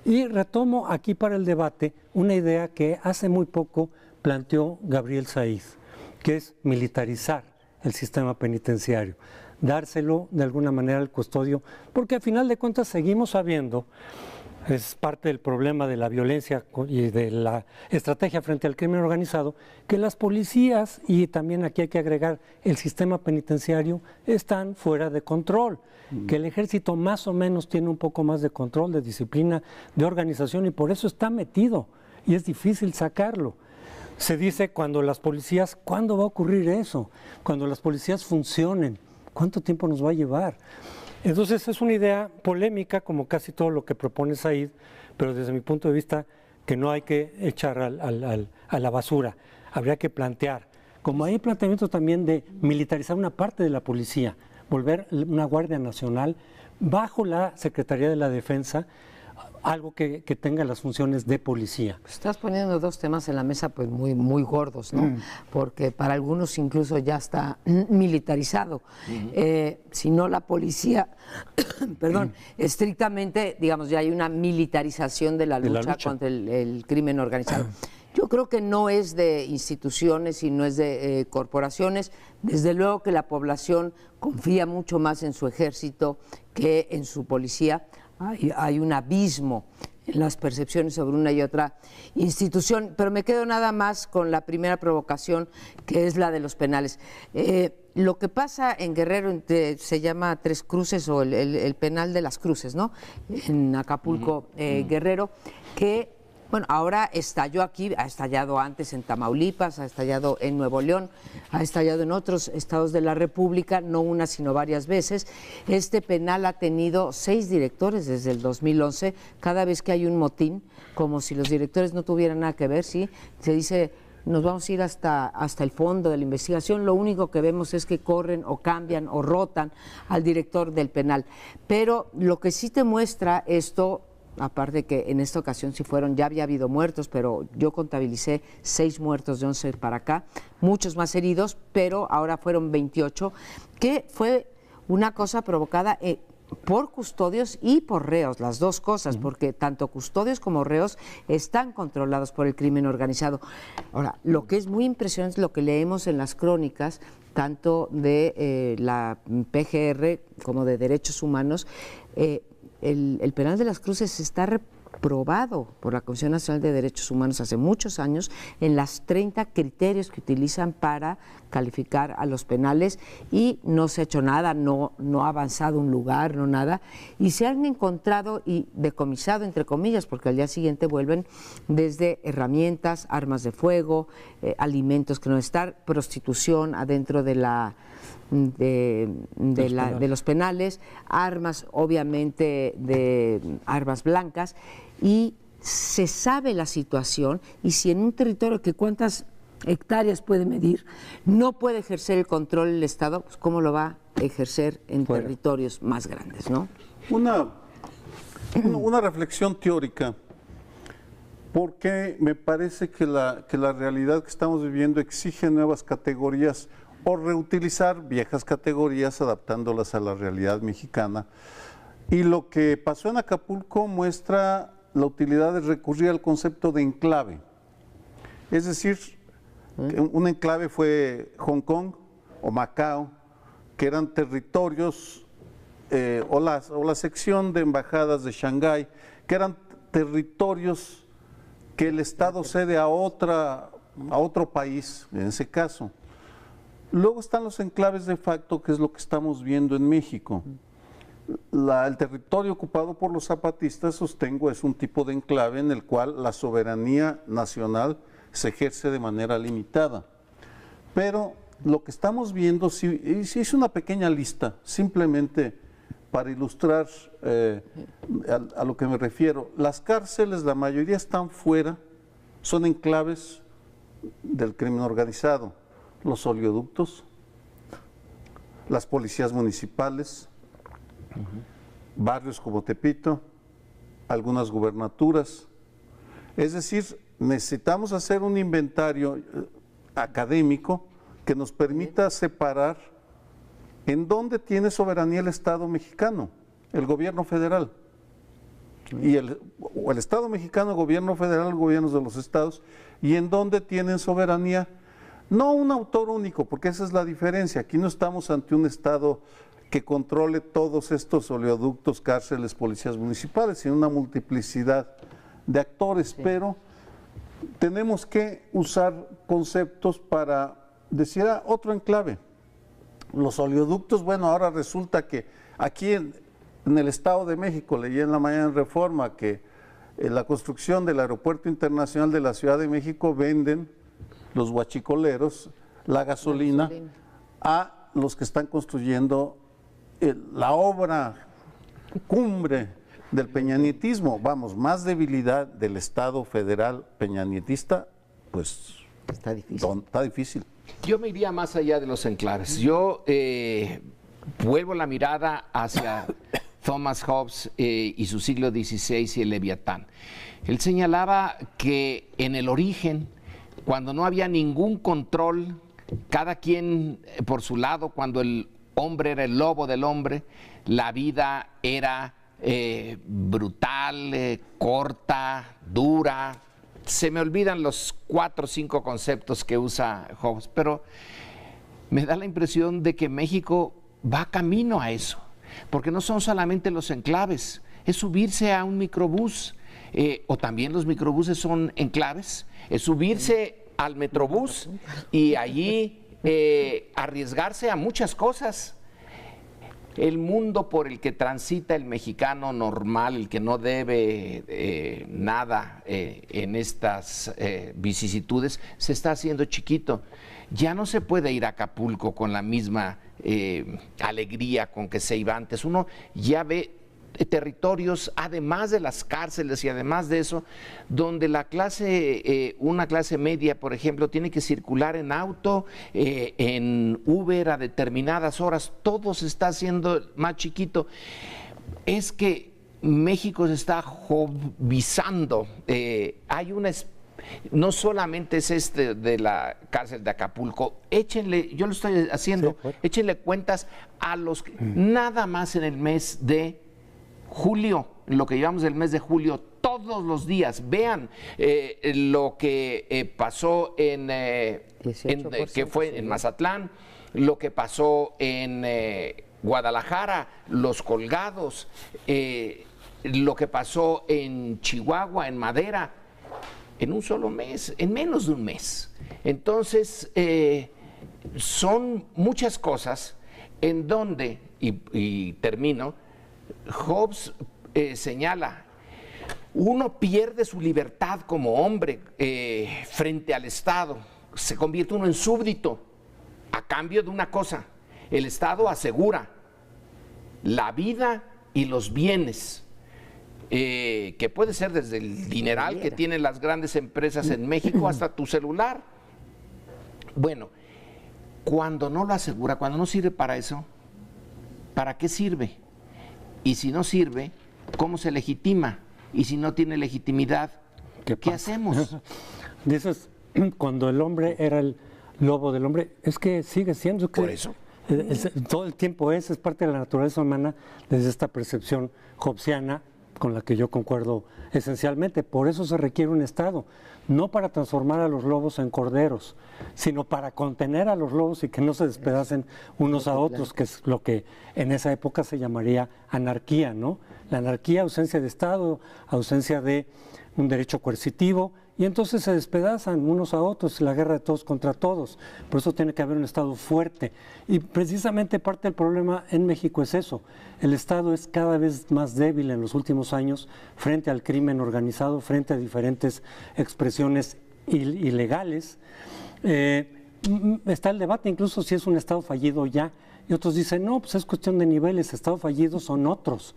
Y retomo aquí para el debate una idea que hace muy poco planteó Gabriel Saíz, que es militarizar el sistema penitenciario, dárselo de alguna manera al custodio, porque al final de cuentas seguimos sabiendo, es parte del problema de la violencia y de la estrategia frente al crimen organizado, que las policías, y también aquí hay que agregar el sistema penitenciario, están fuera de control, que el ejército más o menos tiene un poco más de control, de disciplina, de organización, y por eso está metido, y es difícil sacarlo. Se dice cuando las policías, ¿cuándo va a ocurrir eso? Cuando las policías funcionen, ¿cuánto tiempo nos va a llevar? Entonces es una idea polémica, como casi todo lo que propone Saíd, pero desde mi punto de vista que no hay que echar a la basura, habría que plantear, como hay planteamiento también de militarizar una parte de la policía, volver una Guardia Nacional bajo la Secretaría de la Defensa, algo que tenga las funciones de policía. Estás poniendo dos temas en la mesa pues muy gordos, ¿no? Porque para algunos incluso ya está militarizado. Si no la policía, perdón, estrictamente, digamos, ya hay una militarización de la lucha contra el crimen organizado. Yo creo que no es de instituciones y no es de corporaciones. Desde luego que la población confía mucho más en su ejército que en su policía. Hay un abismo en las percepciones sobre una y otra institución, pero me quedo nada más con la primera provocación, que es la de los penales. Lo que pasa en Guerrero se llama Tres Cruces o el penal de las Cruces, ¿no? En Acapulco, Guerrero, que bueno, ahora estalló aquí, ha estallado antes en Tamaulipas, ha estallado en Nuevo León, ha estallado en otros estados de la República, no una sino varias veces. Este penal ha tenido 6 directores desde el 2011. Cada vez que hay un motín, como si los directores no tuvieran nada que ver, ¿sí? Se dice, nos vamos a ir hasta el fondo de la investigación, lo único que vemos es que corren o cambian o rotan al director del penal. Pero lo que sí te muestra esto, aparte que en esta ocasión ya había habido muertos, pero yo contabilicé 6 muertos de 11 para acá, muchos más heridos, pero ahora fueron 28, que fue una cosa provocada por custodios y por reos, las dos cosas, porque tanto custodios como reos están controlados por el crimen organizado. Ahora, lo que es muy impresionante es lo que leemos en las crónicas, tanto de la PGR como de Derechos Humanos. El penal de las Cruces está reprobado por la Comisión Nacional de Derechos Humanos hace muchos años en las 30 criterios que utilizan para calificar a los penales, y no se ha hecho nada, no ha avanzado un lugar, no nada, y se han encontrado y decomisado, entre comillas, porque al día siguiente vuelven desde herramientas, armas de fuego, alimentos que no están, prostitución adentro de los penales, armas, obviamente de armas blancas, y se sabe la situación, y si en un territorio que cuántas hectáreas puede medir, no puede ejercer el control el Estado, pues ¿cómo lo va a ejercer en territorios más grandes, no? Una reflexión teórica, porque me parece que la realidad que estamos viviendo exige nuevas categorías o reutilizar viejas categorías adaptándolas a la realidad mexicana. Y lo que pasó en Acapulco muestra la utilidad de recurrir al concepto de enclave. Es decir, un enclave fue Hong Kong o Macao, que eran territorios, o la sección de embajadas de Shanghái, que eran territorios que el Estado cede a otro país, en ese caso. Luego están los enclaves de facto, que es lo que estamos viendo en México. El territorio ocupado por los zapatistas, sostengo, es un tipo de enclave en el cual la soberanía nacional se ejerce de manera limitada. Pero lo que estamos viendo, si hice una pequeña lista, simplemente para ilustrar a lo que me refiero. Las cárceles, la mayoría están fuera, son enclaves del crimen organizado. Los oleoductos, las policías municipales, barrios como Tepito, algunas gubernaturas. Es decir, necesitamos hacer un inventario académico que nos permita separar en dónde tiene soberanía el Estado mexicano, el gobierno federal. y el Estado mexicano, el gobierno federal, gobiernos de los estados, y en donde tienen soberanía, no un autor único, porque esa es la diferencia. Aquí no estamos ante un Estado que controle todos estos oleoductos, cárceles, policías municipales, sino una multiplicidad de actores, pero tenemos que usar conceptos para decir otro enclave. Los oleoductos, bueno, ahora resulta que aquí en el Estado de México, leí en la mañana en Reforma que la construcción del Aeropuerto Internacional de la Ciudad de México venden los huachicoleros la gasolina a los que están construyendo la obra cumbre del peñanietismo. Vamos, más debilidad del Estado federal peñanietista, pues está difícil. Está difícil. Yo me iría más allá de los enclaves. Yo vuelvo la mirada hacia Thomas Hobbes y su siglo XVI y el Leviatán. Él señalaba que en el origen, cuando no había ningún control, cada quien por su lado, cuando el hombre era el lobo del hombre, la vida era brutal, corta, dura. Se me olvidan los 4 o 5 conceptos que usa Hobbes, pero me da la impresión de que México va camino a eso, porque no son solamente los enclaves, es subirse a un microbús, o también los microbuses son enclaves, es subirse al metrobús y allí arriesgarse a muchas cosas. El mundo por el que transita el mexicano normal, el que no debe nada en estas vicisitudes, se está haciendo chiquito. Ya no se puede ir a Acapulco con la misma alegría con que se iba antes. Uno ya ve territorios, además de las cárceles y además de eso, donde la clase, una clase media, por ejemplo, tiene que circular en auto, en Uber a determinadas horas, todo se está haciendo más chiquito. Es que México se está hobbizando. Hay una no solamente es de la cárcel de Acapulco, échenle, yo lo estoy haciendo, sí, échenle cuentas a los que nada más en el mes de julio, lo que llevamos del mes de julio, todos los días, vean lo que pasó que fue en Mazatlán, lo que pasó en Guadalajara, los colgados, lo que pasó en Chihuahua, en Madera, en un solo mes, en menos de un mes. Entonces, son muchas cosas en donde, y termino, Hobbes señala, uno pierde su libertad como hombre frente al Estado, se convierte uno en súbdito a cambio de una cosa: el Estado asegura la vida y los bienes, que puede ser desde el dineral que tienen las grandes empresas en México hasta tu celular. Bueno, cuando no lo asegura, cuando no sirve para eso, ¿para qué sirve? Y si no sirve, ¿cómo se legitima? Y si no tiene legitimidad, ¿qué hacemos? Dices, cuando el hombre era el lobo del hombre, es que sigue siendo. Por eso. Todo el tiempo es parte de la naturaleza humana, desde esta percepción hobbesiana, con la que yo concuerdo esencialmente. Por eso se requiere un Estado, no para transformar a los lobos en corderos, sino para contener a los lobos y que no se despedacen unos a otros, que es lo que en esa época se llamaría anarquía, ¿no? La anarquía, ausencia de Estado, ausencia de un derecho coercitivo, y entonces se despedazan unos a otros, la guerra de todos contra todos. Por eso tiene que haber un Estado fuerte. Y precisamente parte del problema en México es eso. El Estado es cada vez más débil en los últimos años frente al crimen organizado, frente a diferentes expresiones ilegales. Está el debate incluso si es un Estado fallido ya. Y otros dicen, no, pues es cuestión de niveles, Estado fallido son otros.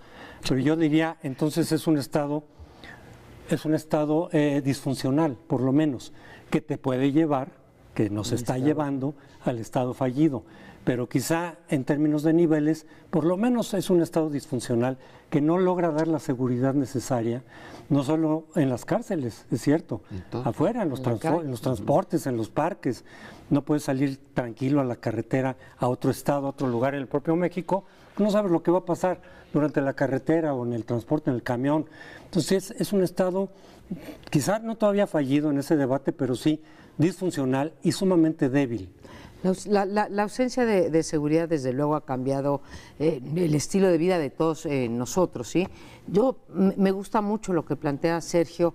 Pero yo diría, entonces es un Estado disfuncional, por lo menos, que te puede llevar, que nos está llevando al Estado fallido. Pero quizá en términos de niveles, por lo menos es un Estado disfuncional que no logra dar la seguridad necesaria, no solo en las cárceles, es cierto, afuera, en los transportes, en los parques. No puedes salir tranquilo a la carretera, a otro estado, a otro lugar en el propio México, no sabes lo que va a pasar durante la carretera o en el transporte, en el camión. Entonces es un Estado, quizás no todavía fallido en ese debate, pero sí disfuncional y sumamente débil. La ausencia de seguridad, desde luego, ha cambiado el estilo de vida de todos nosotros, ¿sí? Me gusta mucho lo que plantea Sergio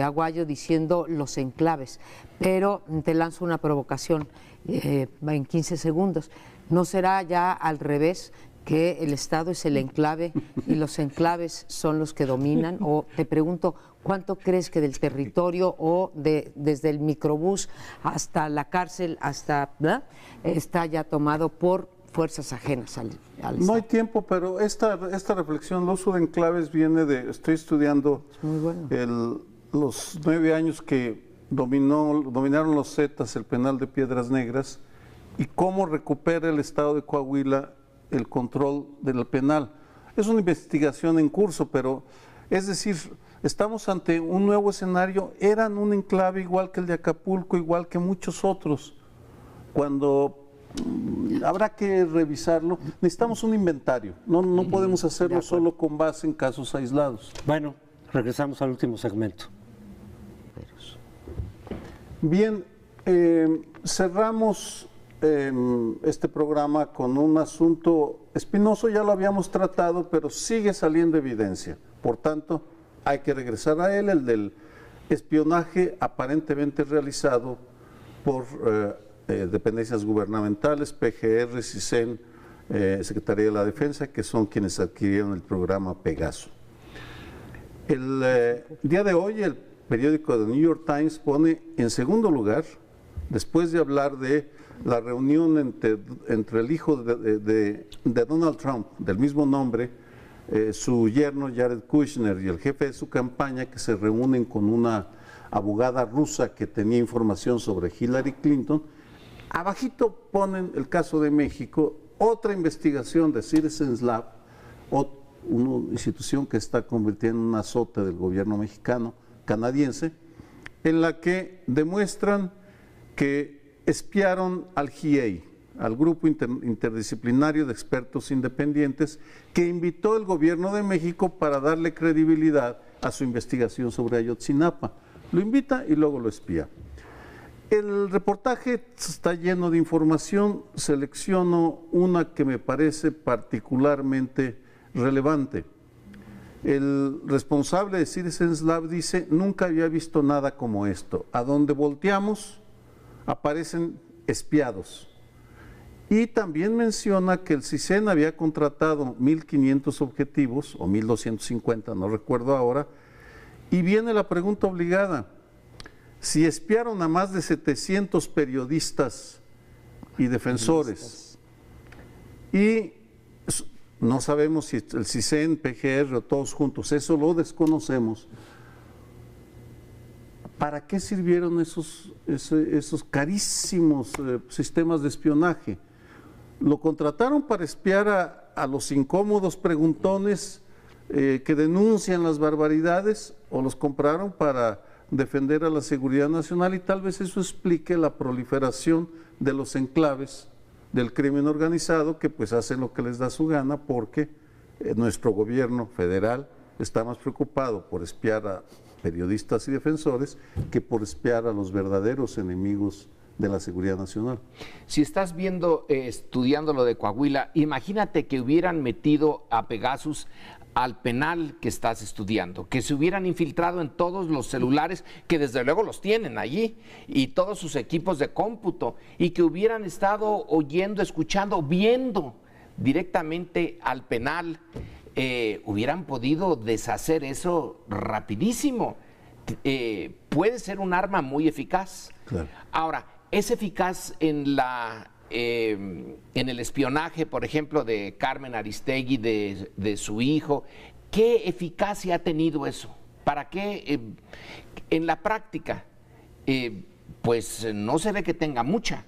Aguayo diciendo los enclaves, pero te lanzo una provocación en 15 segundos. ¿No será ya al revés, que el Estado es el enclave y los enclaves son los que dominan? O te pregunto, ¿cuánto crees que del territorio o desde el microbús hasta la cárcel, está ya tomado por fuerzas ajenas al Estado? No hay tiempo, pero esta reflexión, el uso de enclaves viene estoy estudiando los 9 años que dominaron los Zetas el penal de Piedras Negras y cómo recupera el Estado de Coahuila el control del penal. Es una investigación en curso, pero es decir, estamos ante un nuevo escenario. Eran un enclave igual que el de Acapulco, igual que muchos otros. Cuando habrá que revisarlo, necesitamos un inventario. No podemos hacerlo solo con base en casos aislados. Bueno, regresamos al último segmento. Bien, cerramos este programa con un asunto espinoso. Ya lo habíamos tratado, pero sigue saliendo evidencia. Por tanto, hay que regresar a él, el del espionaje aparentemente realizado por dependencias gubernamentales, PGR, CISEN, Secretaría de la Defensa, que son quienes adquirieron el programa Pegaso. El día de hoy, el periódico The New York Times pone en segundo lugar, después de hablar de la reunión entre el hijo de Donald Trump, del mismo nombre, su yerno Jared Kushner y el jefe de su campaña, que se reúnen con una abogada rusa que tenía información sobre Hillary Clinton. Abajito ponen el caso de México, otra investigación de Citizens Lab, una institución que está convirtiendo en un azote del gobierno canadiense, en la que demuestran que espiaron al GIEI, al Grupo Interdisciplinario de Expertos Independientes, que invitó el gobierno de México para darle credibilidad a su investigación sobre Ayotzinapa. Lo invita y luego lo espía. El reportaje está lleno de información, selecciono una que me parece particularmente relevante. El responsable de Citizens Lab dice: nunca había visto nada como esto. A donde volteamos aparecen espiados. Y también menciona que el CISEN había contratado 1.500 objetivos, o 1.250, no recuerdo ahora, y viene la pregunta obligada: si espiaron a más de 700 periodistas y defensores, y no sabemos si el CISEN, PGR o todos juntos, eso lo desconocemos, ¿para qué sirvieron esos carísimos sistemas de espionaje? ¿Lo contrataron para espiar a los incómodos preguntones que denuncian las barbaridades, o los compraron para defender a la seguridad nacional? Y tal vez eso explique la proliferación de los enclaves del crimen organizado, que pues hacen lo que les da su gana, porque nuestro gobierno federal está más preocupado por espiar a periodistas y defensores que por espiar a los verdaderos enemigos de la seguridad nacional. Si estás estudiando lo de Coahuila, imagínate que hubieran metido a Pegasus al penal que estás estudiando, que se hubieran infiltrado en todos los celulares, que desde luego los tienen allí, y todos sus equipos de cómputo, y que hubieran estado oyendo, escuchando, viendo directamente al penal. Hubieran podido deshacer eso rapidísimo. Puede ser un arma muy eficaz. Claro. Ahora, es eficaz en el espionaje, por ejemplo, de Carmen Aristegui, de su hijo. ¿Qué eficacia ha tenido eso? ¿Para qué? En la práctica, pues no se ve que tenga mucha.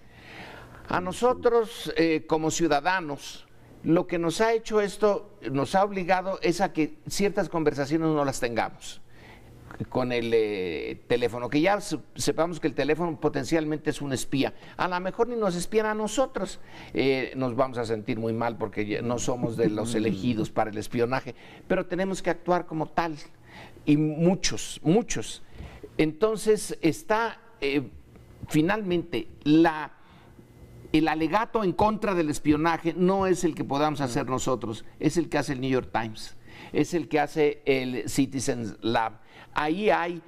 A nosotros, como ciudadanos, lo que nos ha hecho esto, nos ha obligado es a que ciertas conversaciones no las tengamos. con el teléfono, que ya sepamos que el teléfono potencialmente es un espía. A lo mejor ni nos espían a nosotros, nos vamos a sentir muy mal porque no somos de los elegidos para el espionaje, pero tenemos que actuar como tal, y muchos. Entonces está finalmente el alegato en contra del espionaje no es el que podamos hacer nosotros, es el que hace el New York Times, es el que hace el Citizens Lab. Ahí hay,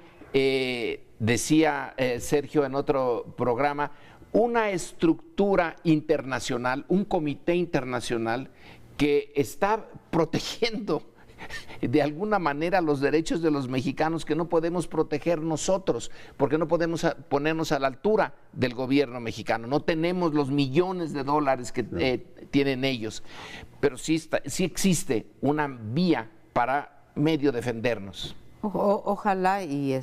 decía Sergio en otro programa, una estructura internacional, un comité internacional que está protegiendo de alguna manera los derechos de los mexicanos que no podemos proteger nosotros, porque no podemos ponernos a la altura del gobierno mexicano, no tenemos los millones de dólares que tienen ellos, pero sí existe una vía para medio defendernos. Ojalá y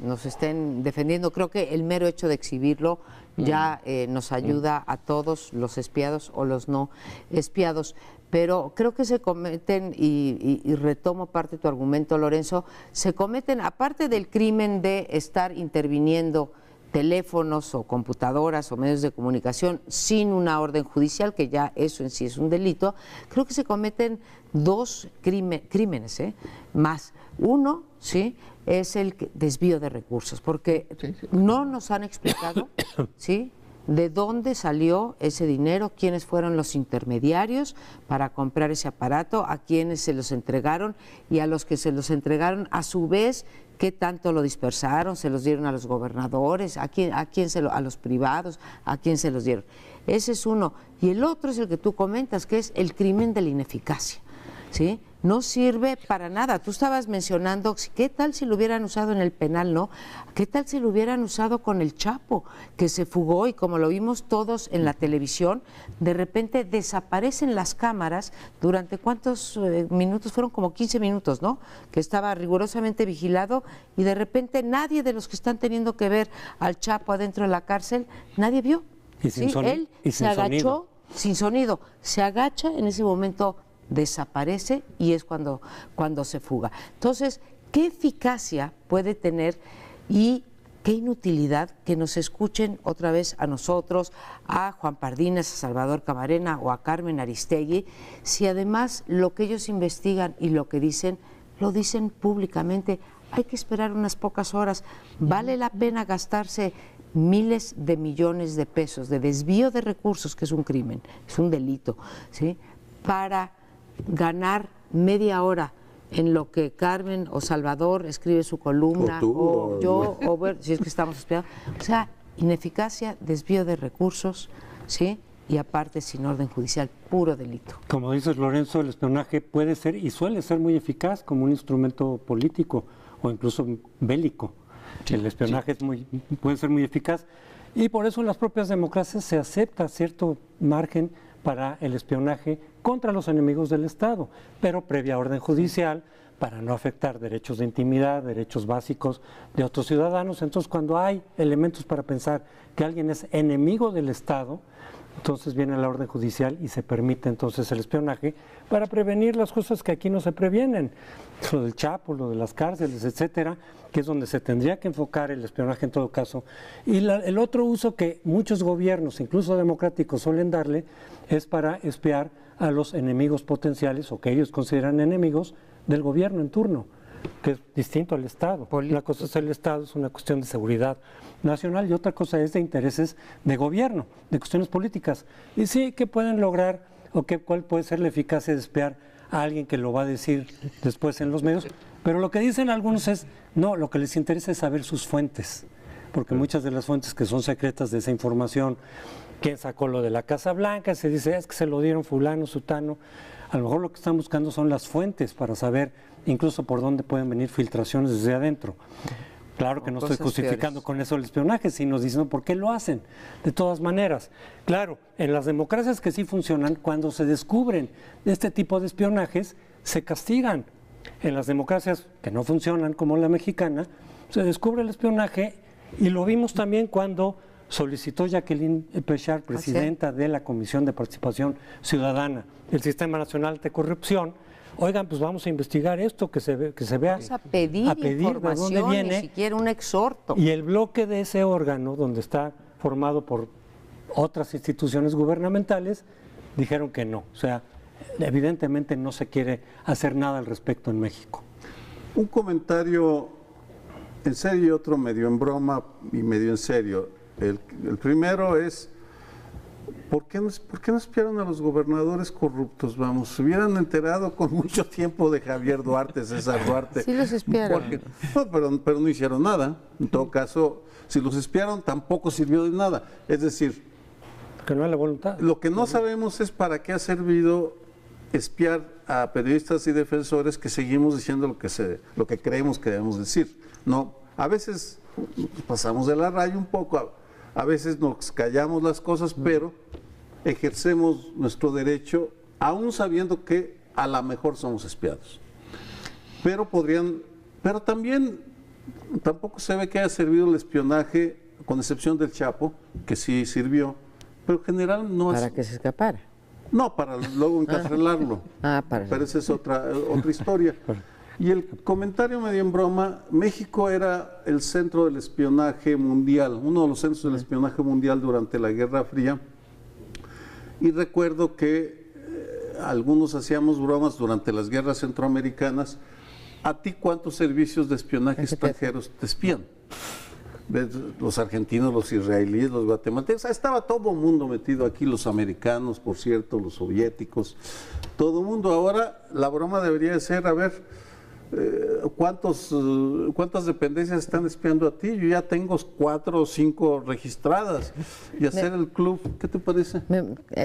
nos estén defendiendo. Creo que el mero hecho de exhibirlo ya nos ayuda a todos, los espiados o los no espiados. Pero creo que se cometen, y retomo parte de tu argumento, Lorenzo, se cometen, aparte del crimen de estar interviniendo teléfonos o computadoras o medios de comunicación sin una orden judicial, que ya eso en sí es un delito, creo que se cometen dos crímenes más. Uno, ¿sí?, es el desvío de recursos, porque no nos han explicado, ¿sí?, de dónde salió ese dinero, quiénes fueron los intermediarios para comprar ese aparato, a quiénes se los entregaron y a los que se los entregaron, a su vez, qué tanto lo dispersaron, se los dieron a los gobernadores, a los privados, a quién se los dieron. Ese es uno. Y el otro es el que tú comentas, que es el crimen de la ineficacia, ¿sí? No sirve para nada. Tú estabas mencionando, ¿qué tal si lo hubieran usado en el penal, no? ¿Qué tal si lo hubieran usado con el Chapo, que se fugó y como lo vimos todos en la televisión, de repente desaparecen las cámaras durante cuántos minutos, fueron como 15 minutos, ¿no? Que estaba rigurosamente vigilado y de repente nadie de los que están teniendo que ver al Chapo adentro de la cárcel, nadie vio. Y sin sonido. Él se agachó sin sonido, se agacha en ese momento, desaparece y es cuando se fuga. Entonces, ¿qué eficacia puede tener y qué inutilidad que nos escuchen otra vez a nosotros, a Juan Pardines, a Salvador Camarena o a Carmen Aristegui, si además lo que ellos investigan y lo que dicen, lo dicen públicamente? Hay que esperar unas pocas horas. ¿Vale la pena gastarse miles de millones de pesos de desvío de recursos, que es un crimen, es un delito, ¿sí?, para ganar media hora en lo que Carmen o Salvador escribe su columna, o yo, si es que estamos espiando? O sea, ineficacia, desvío de recursos, ¿sí?, y aparte sin orden judicial, puro delito. Como dices, Lorenzo, el espionaje puede ser y suele ser muy eficaz como un instrumento político o incluso bélico. El espionaje puede ser muy eficaz y por eso en las propias democracias se acepta cierto margen para el espionaje contra los enemigos del Estado, pero previa orden judicial para no afectar derechos de intimidad, derechos básicos de otros ciudadanos. Entonces, cuando hay elementos para pensar que alguien es enemigo del Estado, entonces viene la orden judicial y se permite entonces el espionaje para prevenir las cosas que aquí no se previenen, lo del Chapo, lo de las cárceles, etcétera, que es donde se tendría que enfocar el espionaje en todo caso. Y el otro uso que muchos gobiernos, incluso democráticos, suelen darle es para espiar a los enemigos potenciales o que ellos consideran enemigos del gobierno en turno, que es distinto al Estado. Una cosa es el Estado, es una cuestión de seguridad nacional, y otra cosa es de intereses de gobierno, de cuestiones políticas. Y sí, ¿qué pueden lograr o cuál puede ser la eficacia de espiar a alguien que lo va a decir después en los medios? Pero lo que dicen algunos es, no, lo que les interesa es saber sus fuentes, porque muchas de las fuentes que son secretas de esa información, quién sacó lo de la Casa Blanca, se dice, es que se lo dieron fulano, sutano. A lo mejor lo que están buscando son las fuentes para saber incluso por dónde pueden venir filtraciones desde adentro. Claro que no estoy justificando con eso el espionaje, sino diciendo por qué lo hacen, de todas maneras. Claro, en las democracias que sí funcionan, cuando se descubren este tipo de espionajes, se castigan. En las democracias que no funcionan, como la mexicana, se descubre el espionaje, y lo vimos también cuando solicitó Jacqueline Pechard, presidenta de la Comisión de Participación Ciudadana del Sistema Nacional de Corrupción, oigan, pues vamos a investigar esto, que se vea. Vamos a pedir de información, dónde viene. ni siquiera un exhorto. Y el bloque de ese órgano, donde está formado por otras instituciones gubernamentales, dijeron que no. O sea, evidentemente no se quiere hacer nada al respecto en México. Un comentario en serio y otro medio en broma y medio en serio. El primero es, ¿por qué no espiaron a los gobernadores corruptos? Vamos, se hubieran enterado con mucho tiempo de Javier Duarte, César Duarte. Sí los espiaron. Pero no hicieron nada. En todo caso, si los espiaron, tampoco sirvió de nada. Es decir, Que no hay la voluntad. lo que no sabemos es para qué ha servido espiar a periodistas y defensores que seguimos diciendo lo que creemos que debemos decir. No, a veces pasamos de la raya un poco, a veces nos callamos las cosas, pero ejercemos nuestro derecho, aún sabiendo que a lo mejor somos espiados. Pero también tampoco se ve que haya servido el espionaje, con excepción del Chapo, que sí sirvió, pero en general no Para que se escapara. No, para luego encarcelarlo. Pero esa es otra historia. Y el comentario medio en broma, México era el centro del espionaje mundial, uno de los centros del espionaje mundial durante la Guerra Fría. Y recuerdo que algunos hacíamos bromas durante las guerras centroamericanas. ¿A ti cuántos servicios de espionaje extranjeros te espían? Los argentinos, los israelíes, los guatemaltecos, estaba todo el mundo metido aquí, los americanos, por cierto, los soviéticos, todo el mundo. Ahora la broma debería de ser, a ver, ¿cuántas dependencias están espiando a ti? Yo ya tengo 4 o 5 registradas y hacer el club, ¿qué te parece?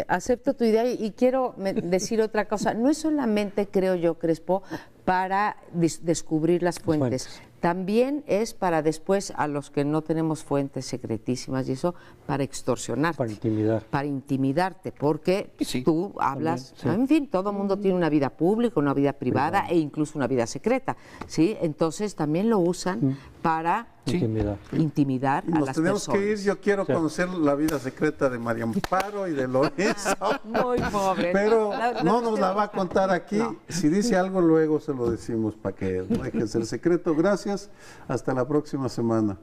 Acepto tu idea y quiero decir otra cosa. No es solamente, creo yo, Crespo, para descubrir las fuentes. También es para después, a los que no tenemos fuentes secretísimas y eso, para extorsionarte. Para intimidar. Para intimidarte, porque Sí, tú hablas, también, en fin, todo el mundo tiene una vida pública, una vida privada e incluso una vida secreta, ¿sí? Entonces también lo usan para intimidar a Nos las tenemos personas. que ir, yo quiero conocer la vida secreta de María Amparo y de Lorenzo. Muy pobre. Pero no nos la va a contar aquí. No. Si dice algo, luego se lo decimos para que no deje de ser secreto. Gracias. Hasta la próxima semana.